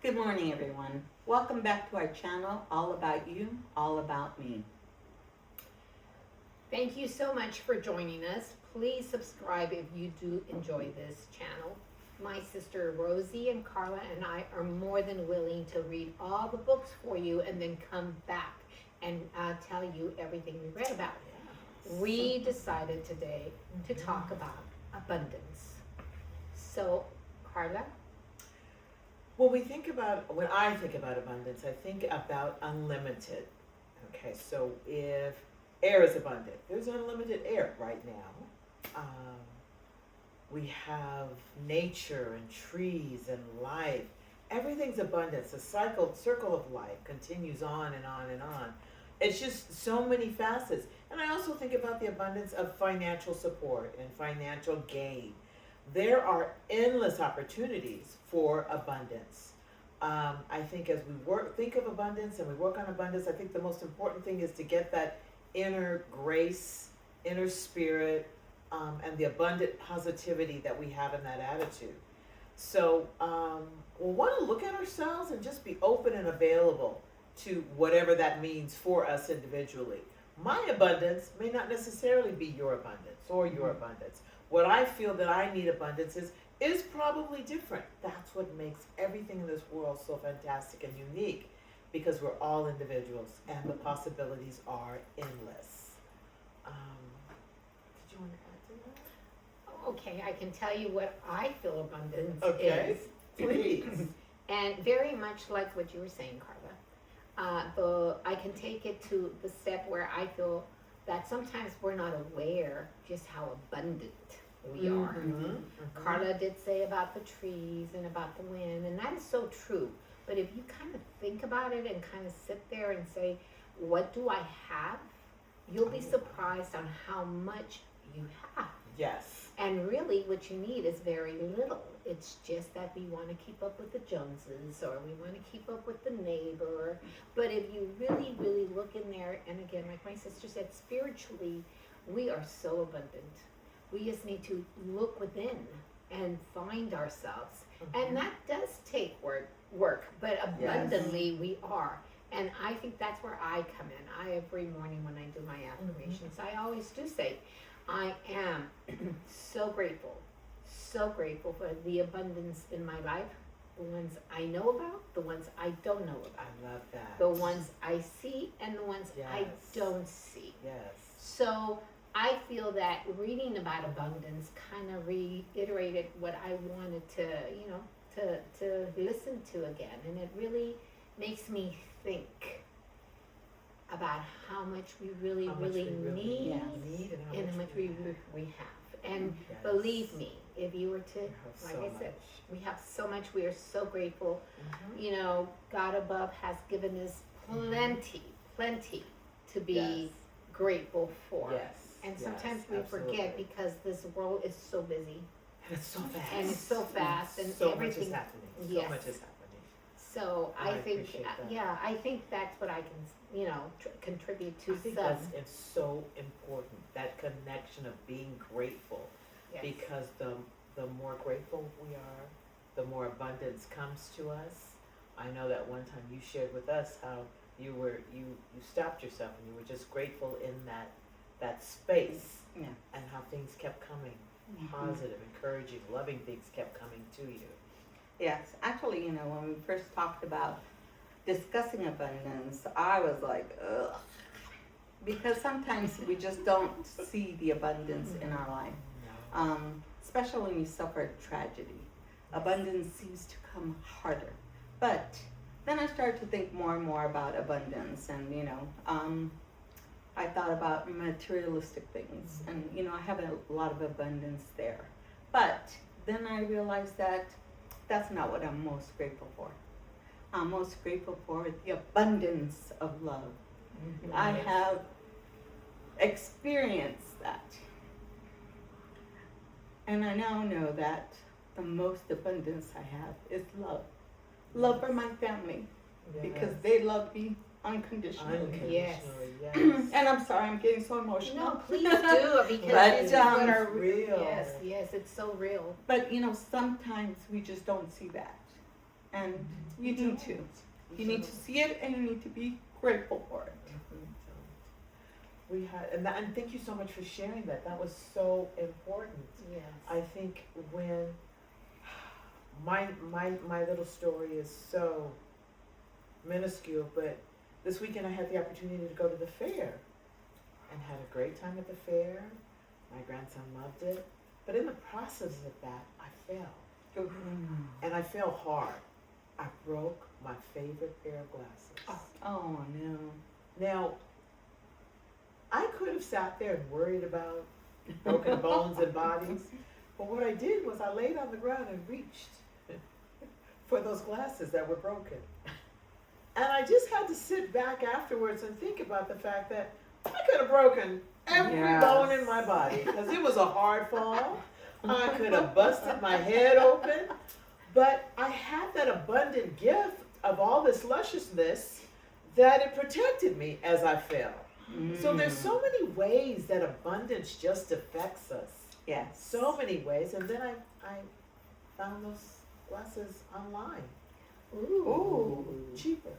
Good morning, everyone. Welcome back to our channel, All About You, All About Me. Thank you so much for joining us. Please subscribe if you do enjoy this channel. My sister Rosie and Carla and I are more than willing to read all the books for you and then come back and tell you everything we read about. We decided today to talk about abundance. So, Carla? When I think about abundance, I think about unlimited. Okay, so if air is abundant, there's unlimited air right now. We have nature and trees and life. Everything's abundance. The circle of life continues on and on and on. It's just so many facets. And I also think about the abundance of financial support and financial gain. There are endless opportunities for abundance. I think as we think of abundance and we work on abundance, I think the most important thing is to get that inner grace, inner spirit, and the abundant positivity that we have in that attitude. So we'll want to look at ourselves and just be open and available to whatever that means for us individually. My abundance may not necessarily be your abundance or your abundance. What I feel that I need abundance is probably different. That's what makes everything in this world so fantastic and unique, because we're all individuals and the possibilities are endless. Did you want to add to that? Okay, I can tell you what I feel abundance Okay, is. please. And very much like what you were saying, Carla. I can take it to the step where I feel that sometimes we're not aware just how abundant we are. Carla did say about the trees and about the wind, and that is so true. But if you kind of think about it and kind of sit there and say, what do I have? You'll be surprised on how much you have. Yes. And really what you need is very little. It's just that we want to keep up with the Joneses, or we want to keep up with the neighbor. But if you really, really look in there, and again, like my sister said, spiritually, we are so abundant. We just need to look within and find ourselves. And that does take work, but abundantly we are. And I think that's where I come in. Every morning when I do my affirmations, I always do say, I am so grateful for the abundance in my life, the ones I know about, the ones I don't know about. I love that. The ones I see and the ones I don't see. Yes. So I feel that reading about abundance kind of reiterated what I wanted to listen to again. And it really makes me think about how much we really need and how much we have. And believe me, if you were to, like I said, we have so much. We are so grateful. You know, God above has given us plenty to be grateful for. Yes. And sometimes we forget because this world is so busy. And it's so fast. And it's so fast. And so everything. much is happening. Yes. So much is happening. So I think, appreciate that. I think that's what I can, contribute to I think some. it's so important, that connection of being grateful. Yes. Because the more grateful we are, the more abundance comes to us. I know that one time you shared with us how you stopped yourself and you were just grateful in that space, and how things kept coming, positive, encouraging, loving things kept coming to you. Yes, actually, when we first talked about discussing abundance, I was like, ugh. Because sometimes we just don't see the abundance in our life. Especially when you suffer a tragedy. Abundance seems to come harder. But then I started to think more and more about abundance, and I thought about materialistic things, and I have a lot of abundance there. But then I realized that that's not what I'm most grateful for. I'm most grateful for the abundance of love. I have experienced that. And I now know that the most abundance I have is love. Love for my family, because they love me unconditionally. Yes. And I'm sorry, I'm getting so emotional. No, please do, because But, it's what our real. Yes, it's so real. But sometimes we just don't see that. And you need to. You need to see it and you need to be grateful for it. We had, and thank you so much for sharing that. That was so important. Yes. I think when my little story is so minuscule, but this weekend I had the opportunity to go to the fair and had a great time at the fair. My grandson loved it, but in the process of that, I fell, and I fell hard. I broke my favorite pair of glasses. Oh no. Now, I could have sat there and worried about broken bones and bodies, but what I did was I laid on the ground and reached for those glasses that were broken. And I just had to sit back afterwards and think about the fact that I could have broken every bone in my body because it was a hard fall. I could have busted my head open, but I had that abundant gift of all this lusciousness that it protected me as I fell. So there's so many ways that abundance just affects us. Yes. So many ways. And then I found those glasses online. Ooh. Cheaper.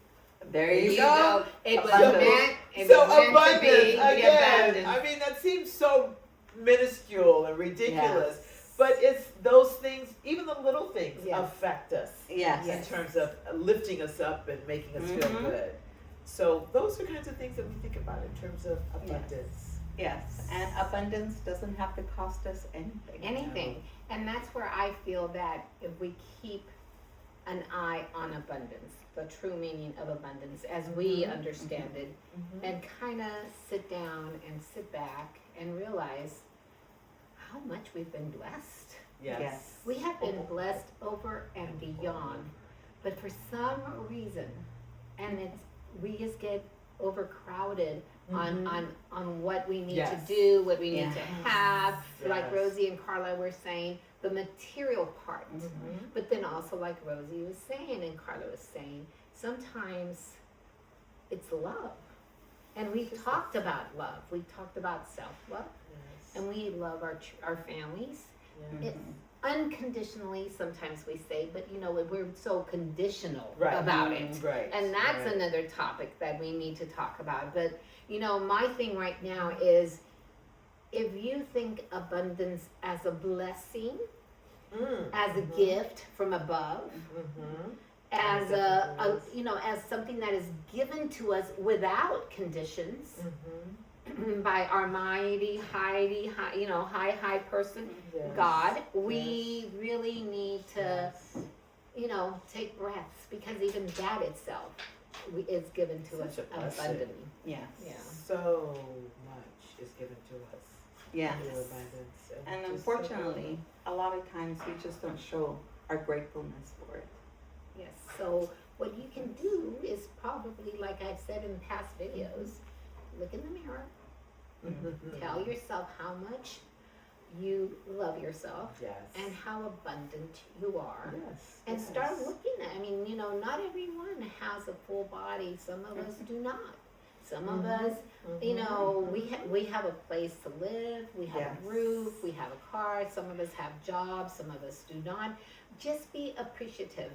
There you go. It was Abundance. meant. It So was meant to abundance be the again. abundance. I mean, that seems so minuscule and ridiculous. Yes. But it's those things, even the little things, Yes. affect us Yes. in terms of lifting us up and making us feel good. So those are kinds of things that we think about in terms of abundance. Yes. And abundance doesn't have to cost us anything. Anything. And that's where I feel that if we keep an eye on abundance, the true meaning of abundance as we understand it, and kind of sit down and sit back and realize how much we've been blessed. Yes. We have been blessed over and beyond, but for some reason, and we just get overcrowded on what we need to do, what we need to have. Like Rosie and Carla were saying, the material part. But then also, like Rosie was saying and Carla was saying, sometimes it's love. And we talked about love. We talked about self-love. And we love our families. It, unconditionally, sometimes we say, but we're so conditional about it. And that's another topic that we need to talk about. But, my thing right now is, if you think abundance as a blessing, as a gift from above, as as something that is given to us without conditions, by our mighty, high person, God, we really need to, take breaths, because even that itself is given to us abundantly. Yes. Yeah. So much is given to us. Yes. Through abundance. And just unfortunately, a lot of times we just don't show our gratefulness for it. Yes. So what you can do is probably, like I've said in past videos, look in the mirror, tell yourself how much you love yourself and how abundant you are. And start looking at, not everyone has a full body. Some of us do not. Some of us, we have a place to live, we have a roof, we have a car, some of us have jobs, some of us do not. Just be appreciative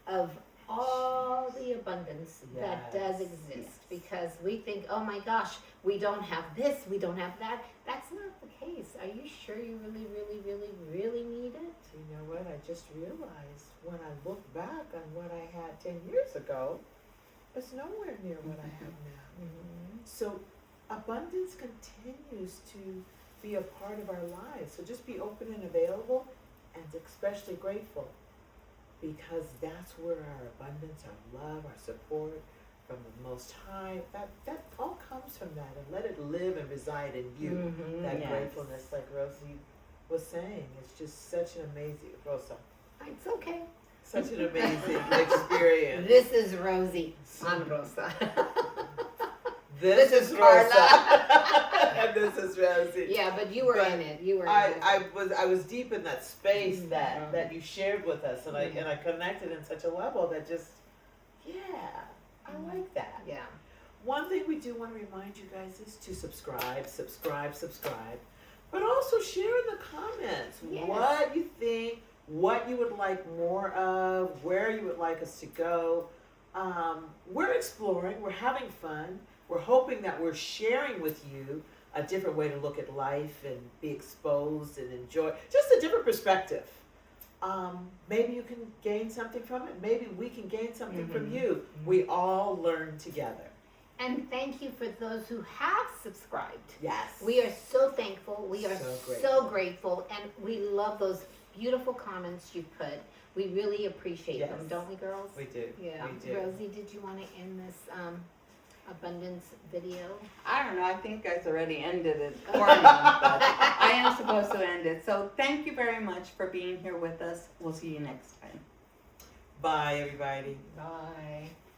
of all the abundance that does exist, because we think, oh my gosh, we don't have this, we don't have that. That's not the case. Are you sure you really, really, really, really need it? You know what? I just realized when I look back on what I had 10 years ago, it's nowhere near what I have now. So abundance continues to be a part of our lives. So just be open and available, and especially grateful, because that's where our abundance, our love, our support from the Most High, that all comes from that. And let it live and reside in you. That gratefulness, like Rosie was saying, is just such an amazing, Rosa, It's okay. such an amazing experience. This is Rosie. I'm Rosa. This is Rosa. And this is Rosie. Yeah, but you were in it. You were in it. I was deep in that space that you shared with us, and I connected in such a level that just, I like that. Yeah. One thing we do want to remind you guys is to subscribe, but also share in the comments what you think, what you would like more of, where you would like us to go. We're exploring, we're having fun. We're hoping that we're sharing with you a different way to look at life and be exposed and enjoy, just a different perspective. Maybe you can gain something from it. Maybe we can gain something from you. We all learn together. And thank you for those who have subscribed. Yes. We are so thankful. We are So so grateful. And we love those beautiful comments you put. We really appreciate them, Yes. don't we, girls? We do. Yeah. We do. Rosie, did you want to end this abundance video? I don't know, I think you guys already ended it for me, but I am supposed to end it. So thank you very much for being here with us. We'll see you next time. Bye, everybody. Bye.